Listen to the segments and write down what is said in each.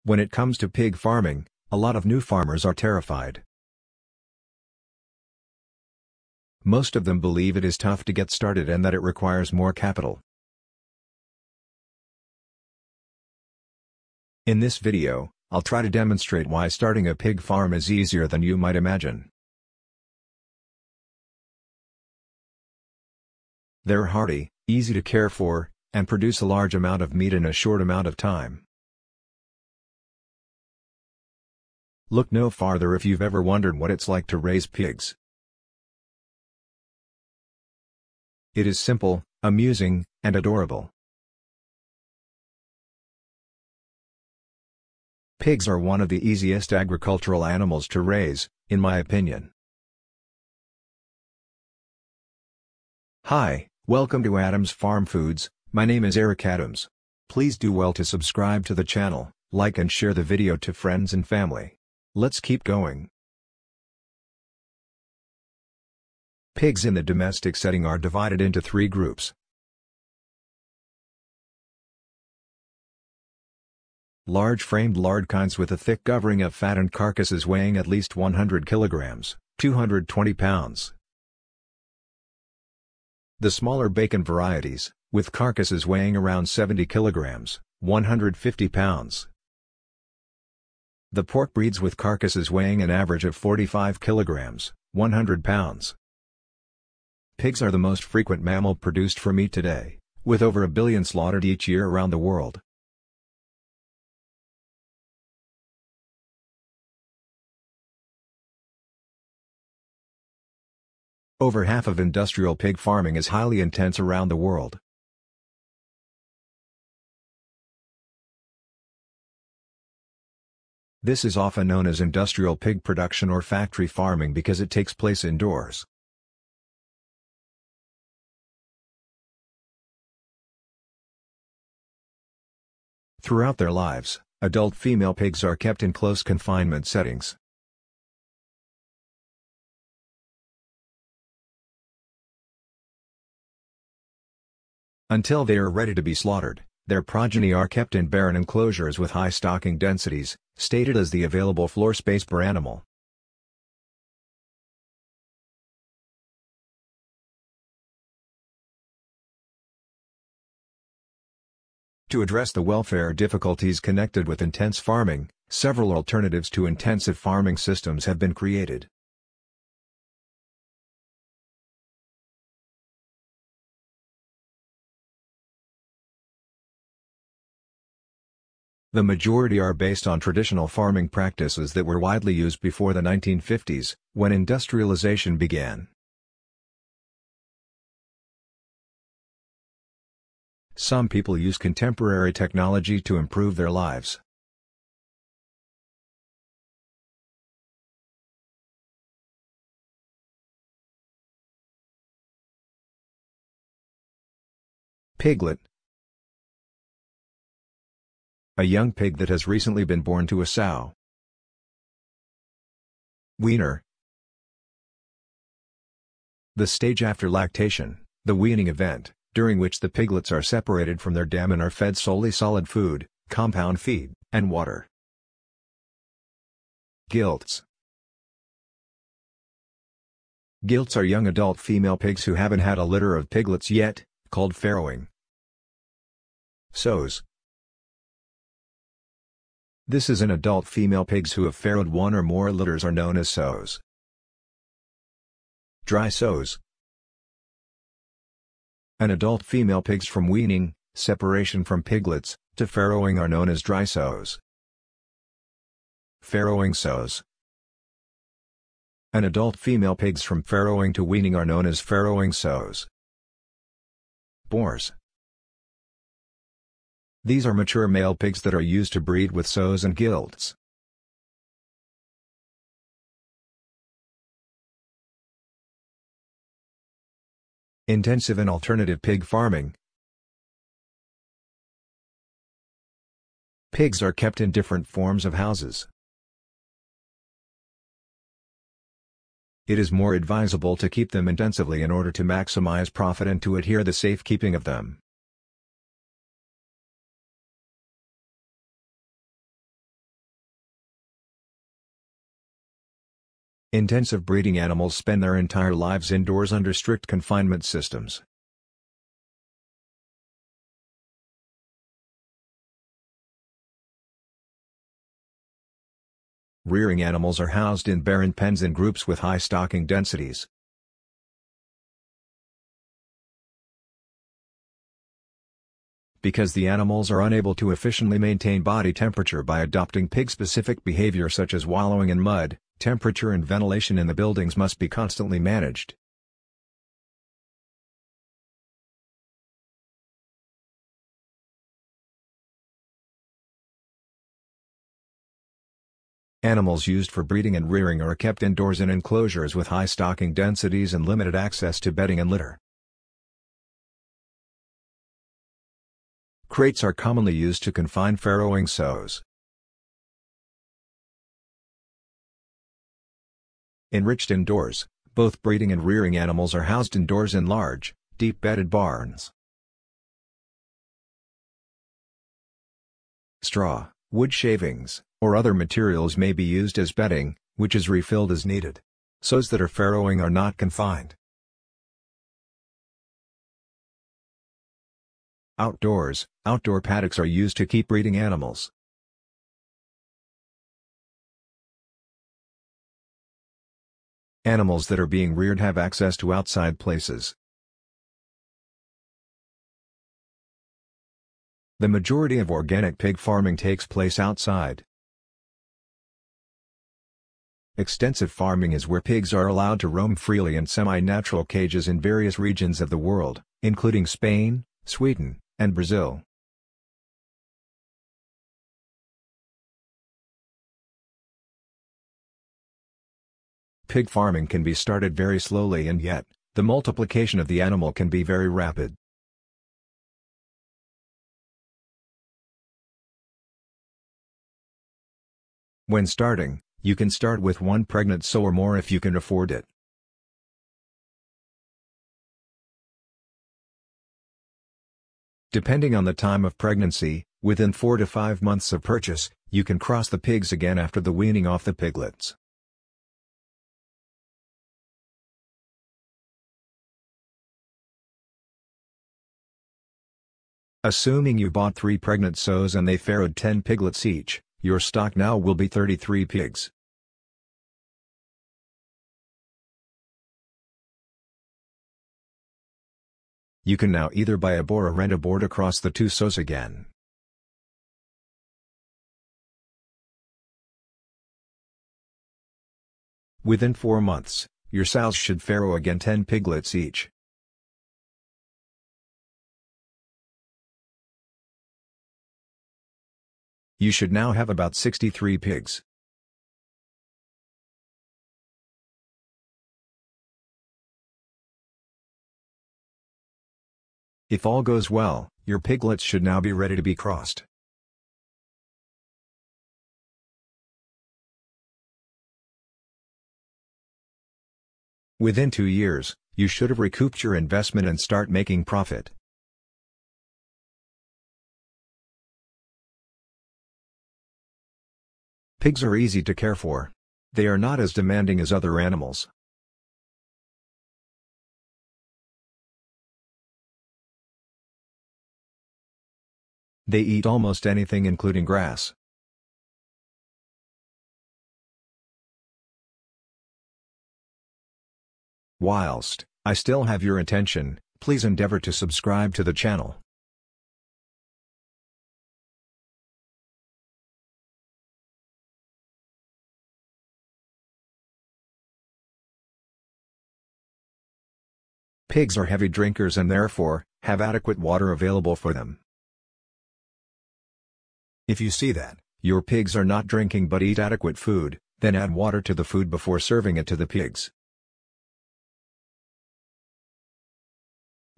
When it comes to pig farming, a lot of new farmers are terrified. Most of them believe it is tough to get started and that it requires more capital. In this video, I'll try to demonstrate why starting a pig farm is easier than you might imagine. They're hardy, easy to care for, and produce a large amount of meat in a short amount of time. Look no farther if you've ever wondered what it's like to raise pigs. It is simple, amusing, and adorable. Pigs are one of the easiest agricultural animals to raise, in my opinion. Hi, welcome to Adams Farm Foods. My name is Eric Adams. Please do well to subscribe to the channel, like and share the video to friends and family. Let's keep going. Pigs in the domestic setting are divided into three groups. Large-framed lard kinds with a thick covering of fat and carcasses weighing at least 100 kilograms, 220 pounds. The smaller bacon varieties, with carcasses weighing around 70 kilograms, 150 pounds. The pork breeds with carcasses weighing an average of 45 kilograms, 100 pounds. Pigs are the most frequent mammal produced for meat today, with over 1 billion slaughtered each year around the world. Over half of industrial pig farming is highly intense around the world. This is often known as industrial pig production or factory farming because it takes place indoors. Throughout their lives, adult female pigs are kept in close confinement settings. Until they are ready to be slaughtered, their progeny are kept in barren enclosures with high stocking densities, stated as the available floor space per animal. To address the welfare difficulties connected with intense farming, several alternatives to intensive farming systems have been created. The majority are based on traditional farming practices that were widely used before the 1950s, when industrialization began. Some people use contemporary technology to improve their lives. Piglet. A young pig that has recently been born to a sow. Weaner. The stage after lactation, the weaning event, during which the piglets are separated from their dam and are fed solely solid food, compound feed, and water. Gilts. Gilts are young adult female pigs who haven't had a litter of piglets yet, called farrowing. Sows. This is an adult female pigs who have farrowed one or more litters are known as sows. Dry sows. An adult female pigs from weaning, separation from piglets, to farrowing are known as dry sows. Farrowing sows. An adult female pigs from farrowing to weaning are known as farrowing sows. Boars. These are mature male pigs that are used to breed with sows and gilts. Intensive and alternative pig farming. Pigs are kept in different forms of houses. It is more advisable to keep them intensively in order to maximize profit and to adhere the safekeeping of them. Intensive breeding animals spend their entire lives indoors under strict confinement systems. Rearing animals are housed in barren pens in groups with high stocking densities. Because the animals are unable to efficiently maintain body temperature by adopting pig-specific behavior such as wallowing in mud, temperature and ventilation in the buildings must be constantly managed. Animals used for breeding and rearing are kept indoors in enclosures with high stocking densities and limited access to bedding and litter. Crates are commonly used to confine farrowing sows. Enriched indoors, both breeding and rearing animals are housed indoors in large, deep-bedded barns. Straw, wood shavings, or other materials may be used as bedding, which is refilled as needed. Sows that are farrowing are not confined. Outdoor paddocks are used to keep breeding animals. Animals that are being reared have access to outside places. The majority of organic pig farming takes place outside. Extensive farming is where pigs are allowed to roam freely in semi-natural cages in various regions of the world, including Spain, Sweden, and Brazil. Pig farming can be started very slowly, and yet, the multiplication of the animal can be very rapid. When starting, you can start with one pregnant sow or more if you can afford it. Depending on the time of pregnancy, within 4 to 5 months of purchase, you can cross the pigs again after the weaning off the piglets. Assuming you bought 3 pregnant sows and they farrowed 10 piglets each, your stock now will be 33 pigs. You can now either buy a boar or rent a boar to cross the 2 sows again. Within 4 months, your sows should farrow again 10 piglets each. You should now have about 63 pigs. If all goes well, your piglets should now be ready to be crossed. Within 2 years, you should have recouped your investment and start making profit. Pigs are easy to care for. They are not as demanding as other animals. They eat almost anything including grass. Whilst I still have your attention, please endeavor to subscribe to the channel. Pigs are heavy drinkers and therefore, have adequate water available for them. If you see that your pigs are not drinking but eat adequate food, then add water to the food before serving it to the pigs.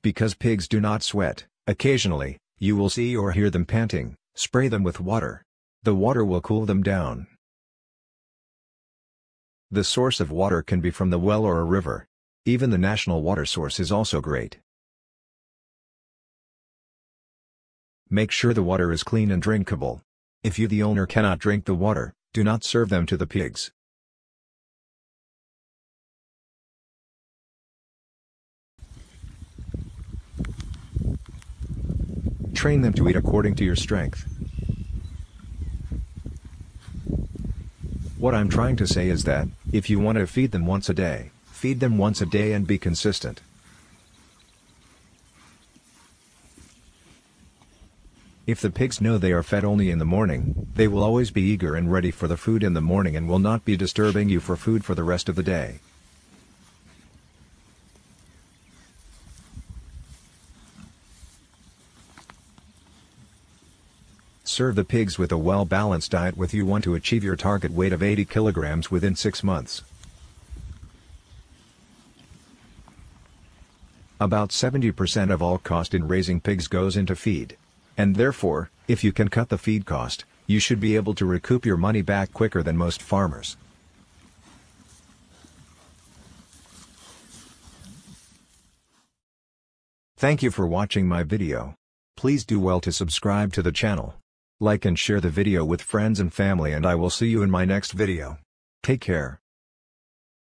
Because pigs do not sweat, occasionally, you will see or hear them panting. Spray them with water. The water will cool them down. The source of water can be from the well or a river. Even the national water source is also great. Make sure the water is clean and drinkable. If you the owner cannot drink the water, do not serve them to the pigs. Train them to eat according to your strength. What I'm trying to say is that, if you want to feed them once a day, feed them once a day and be consistent. If the pigs know they are fed only in the morning, they will always be eager and ready for the food in the morning and will not be disturbing you for food for the rest of the day. Serve the pigs with a well-balanced diet if you want to achieve your target weight of 80 kilograms within 6 months. About 70% of all cost in raising pigs goes into feed. And therefore, if you can cut the feed cost, you should be able to recoup your money back quicker than most farmers. Thank you for watching my video. Please do well to subscribe to the channel. Like and share the video with friends and family, and I will see you in my next video. Take care.